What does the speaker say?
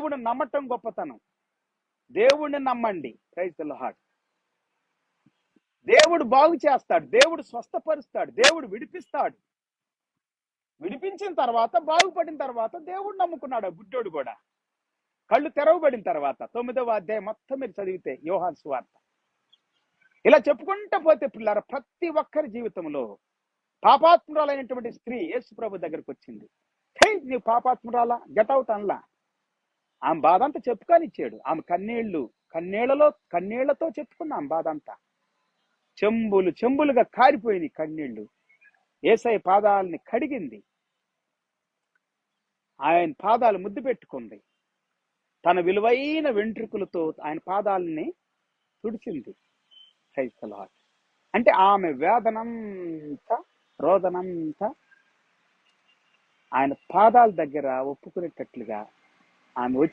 దేవుడిని నమ్మటం గొప్పతనం. దేవుడిని నమ్మండి. Praise the Lord. దేవుడు బాగు చేస్తాడు, దేవుడు స్వస్థపరుస్తాడు, దేవుడు విడిపిస్తాడు. విడిపించిన తర్వాత, బాగుపడిన తర్వాత దేవుడు నమ్ముకున్నాడు ఆ గుడ్డోడు కూడా. కళ్ళు తెరవబడిన తర్వాత 9వ అధ్యాయం మొత్తం మీరు చదివితే యోహాను సువార్త. ఇలా చెప్పుకుంటూ పోతే పిల్లారా, ప్రతి ఒక్కరి జీవితంలో పాపాత్మురాలైనటువంటి స్త్రీ యేసు ప్రభు దగ్గరకు వచ్చింది. హే, నీవు పాపాత్మురాలా, గెట్ అవుట్ అనలా. ఆమె బాధ అంతా చెప్పుకొనిచ్చాడు. ఆమె కన్నీళ్లతో చెప్పుకుంది ఆమె బాధ అంతా. చెంబులుగా కారిపోయినాయి కన్నీళ్లు. యేసయ్య పాదాలని కడిగింది, ఆయన పాదాలు ముద్దు పెట్టుకుంది, తన విలువైన వెంట్రుకలతో ఆయన పాదాలని తుడిచింది. Praise the lord. అంటే ఆమె వేదనంతా, రోదనంతా ఆయన పాదాల దగ్గర ఒప్పుకునేటట్లుగా ఆమె